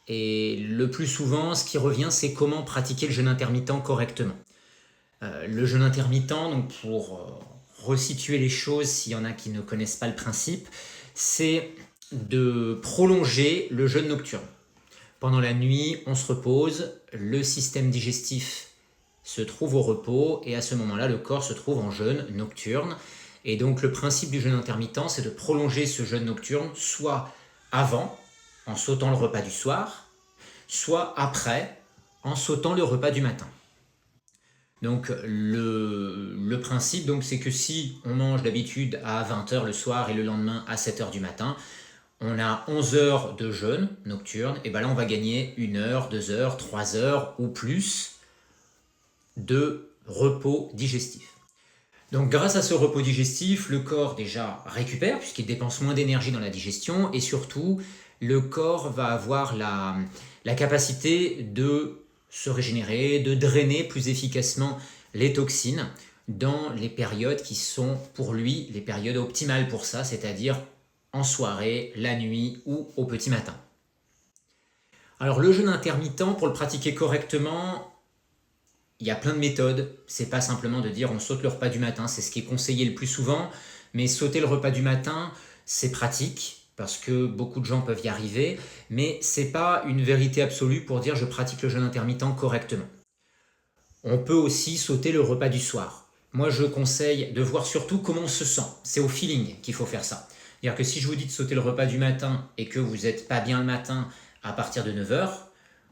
Et le plus souvent, ce qui revient, c'est comment pratiquer le jeûne intermittent correctement. Le jeûne intermittent, donc pour resituer les choses, s'il y en a qui ne connaissent pas le principe, c'est de prolonger le jeûne nocturne. Pendant la nuit, on se repose, le système digestif se trouve au repos et à ce moment-là, le corps se trouve en jeûne nocturne. Et donc le principe du jeûne intermittent, c'est de prolonger ce jeûne nocturne soit avant, en sautant le repas du soir, soit après, en sautant le repas du matin. Donc le principe, donc, c'est que si on mange d'habitude à 20h le soir et le lendemain à 7h du matin, on a 11 heures de jeûne nocturne, et bien là on va gagner 1 heure, 2 heures, 3 heures ou plus de repos digestif. Donc grâce à ce repos digestif, le corps déjà récupère puisqu'il dépense moins d'énergie dans la digestion et surtout le corps va avoir la capacité de se régénérer, de drainer plus efficacement les toxines dans les périodes qui sont pour lui les périodes optimales pour ça, c'est-à-dire en soirée, la nuit ou au petit matin. Alors le jeûne intermittent, pour le pratiquer correctement, il y a plein de méthodes. C'est pas simplement de dire on saute le repas du matin, c'est ce qui est conseillé le plus souvent, mais sauter le repas du matin, c'est pratique parce que beaucoup de gens peuvent y arriver, mais c'est pas une vérité absolue pour dire je pratique le jeûne intermittent correctement. On peut aussi sauter le repas du soir. Moi, je conseille de voir surtout comment on se sent. C'est au feeling qu'il faut faire ça. C'est-à-dire que si je vous dis de sauter le repas du matin et que vous n'êtes pas bien le matin à partir de 9h,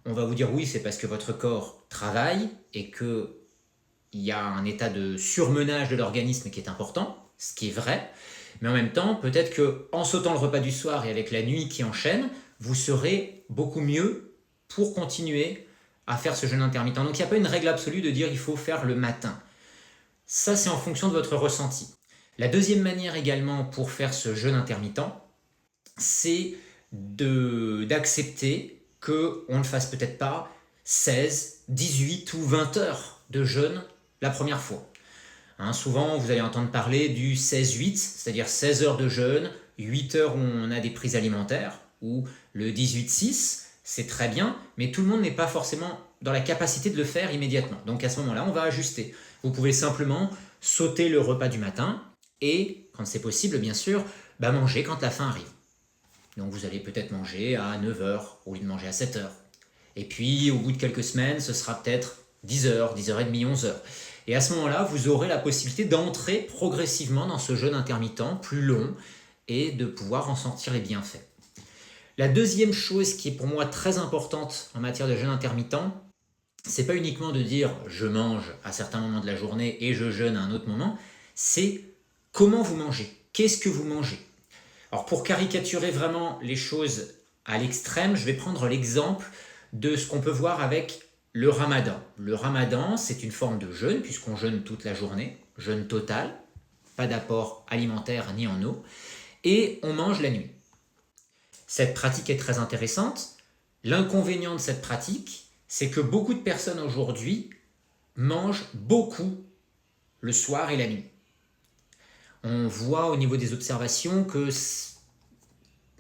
on va vous dire oui, c'est parce que votre corps travaille et qu'il y a un état de surmenage de l'organisme qui est important, ce qui est vrai. Mais en même temps, peut-être qu'en sautant le repas du soir et avec la nuit qui enchaîne, vous serez beaucoup mieux pour continuer à faire ce jeûne intermittent. Donc il n'y a pas une règle absolue de dire il faut faire le matin. Ça, c'est en fonction de votre ressenti. La deuxième manière également pour faire ce jeûne intermittent, c'est d'accepter qu'on ne fasse peut-être pas 16, 18 ou 20 heures de jeûne la première fois. Souvent, vous allez entendre parler du 16-8, c'est-à-dire 16 heures de jeûne, 8 heures où on a des prises alimentaires, ou le 18-6, c'est très bien, mais tout le monde n'est pas forcément dans la capacité de le faire immédiatement. Donc à ce moment-là, on va ajuster. Vous pouvez simplement sauter le repas du matin et, quand c'est possible, bien sûr, manger quand la faim arrive. Donc vous allez peut-être manger à 9h au lieu de manger à 7h. Et puis, au bout de quelques semaines, ce sera peut-être 10h, 10h30, 11h. Et à ce moment-là, vous aurez la possibilité d'entrer progressivement dans ce jeûne intermittent plus long et de pouvoir en sentir les bienfaits. La deuxième chose qui est pour moi très importante en matière de jeûne intermittent, c'est pas uniquement de dire je mange à certains moments de la journée et je jeûne à un autre moment, c'est comment vous mangez, qu'est-ce que vous mangez. Alors pour caricaturer vraiment les choses à l'extrême, je vais prendre l'exemple de ce qu'on peut voir avec le ramadan. Le ramadan, c'est une forme de jeûne puisqu'on jeûne toute la journée, jeûne total, pas d'apport alimentaire ni en eau, et on mange la nuit. Cette pratique est très intéressante. L'inconvénient de cette pratique, c'est que beaucoup de personnes aujourd'hui mangent beaucoup le soir et la nuit. On voit au niveau des observations que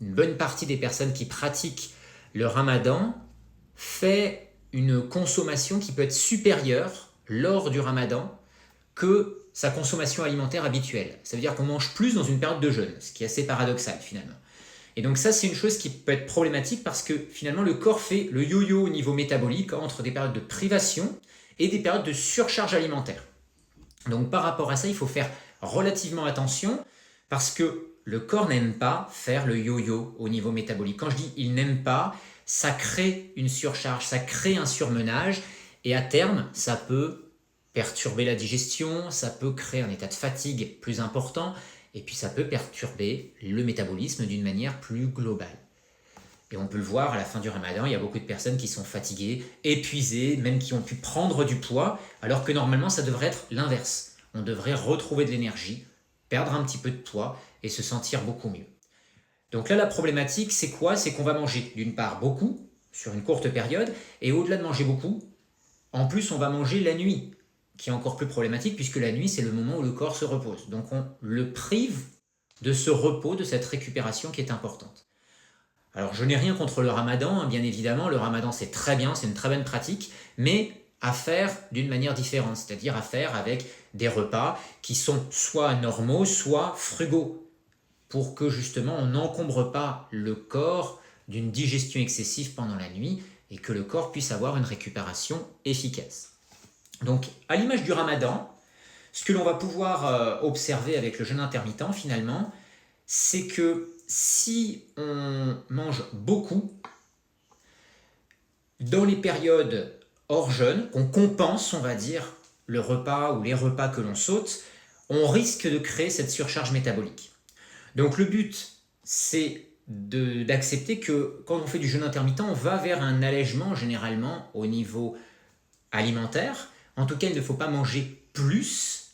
une bonne partie des personnes qui pratiquent le ramadan fait une consommation qui peut être supérieure lors du ramadan que sa consommation alimentaire habituelle. Ça veut dire qu'on mange plus dans une période de jeûne, ce qui est assez paradoxal finalement. Et donc ça, c'est une chose qui peut être problématique parce que finalement le corps fait le yo-yo au niveau métabolique entre des périodes de privation et des périodes de surcharge alimentaire. Donc par rapport à ça, il faut faire relativement attention parce que le corps n'aime pas faire le yo-yo au niveau métabolique. Quand je dis il n'aime pas, ça crée une surcharge, ça crée un surmenage et à terme, ça peut perturber la digestion, ça peut créer un état de fatigue plus important et puis ça peut perturber le métabolisme d'une manière plus globale. Et on peut le voir à la fin du ramadan, il y a beaucoup de personnes qui sont fatiguées, épuisées, même qui ont pu prendre du poids, alors que normalement ça devrait être l'inverse. On devrait retrouver de l'énergie, perdre un petit peu de poids et se sentir beaucoup mieux. Donc là, la problématique, c'est quoi? C'est qu'on va manger d'une part beaucoup, sur une courte période, et au-delà de manger beaucoup, en plus on va manger la nuit, qui est encore plus problématique puisque la nuit, c'est le moment où le corps se repose. Donc on le prive de ce repos, de cette récupération qui est importante. Alors je n'ai rien contre le ramadan, bien évidemment, le ramadan c'est très bien, c'est une très bonne pratique, mais à faire d'une manière différente, c'est-à-dire à faire avec des repas qui sont soit normaux, soit frugaux, pour que justement on n'encombre pas le corps d'une digestion excessive pendant la nuit et que le corps puisse avoir une récupération efficace. Donc à l'image du ramadan, ce que l'on va pouvoir observer avec le jeûne intermittent finalement, c'est que si on mange beaucoup, dans les périodes hors jeûne, qu'on compense, on va dire, le repas ou les repas que l'on saute, on risque de créer cette surcharge métabolique. Donc le but, c'est d'accepter que quand on fait du jeûne intermittent, on va vers un allègement généralement au niveau alimentaire. En tout cas, il ne faut pas manger plus,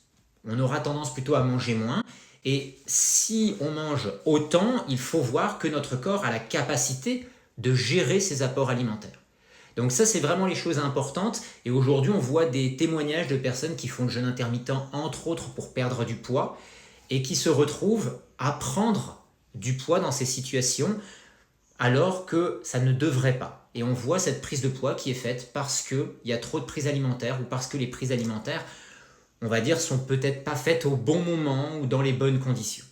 on aura tendance plutôt à manger moins. Et si on mange autant, il faut voir que notre corps a la capacité de gérer ses apports alimentaires. Donc ça, c'est vraiment les choses importantes. Et aujourd'hui, on voit des témoignages de personnes qui font le jeûne intermittent, entre autres pour perdre du poids, et qui se retrouvent à prendre du poids dans ces situations, alors que ça ne devrait pas. Et on voit cette prise de poids qui est faite parce qu'il y a trop de prises alimentaires, ou parce que les prises alimentaires, on va dire, sont peut-être pas faites au bon moment ou dans les bonnes conditions.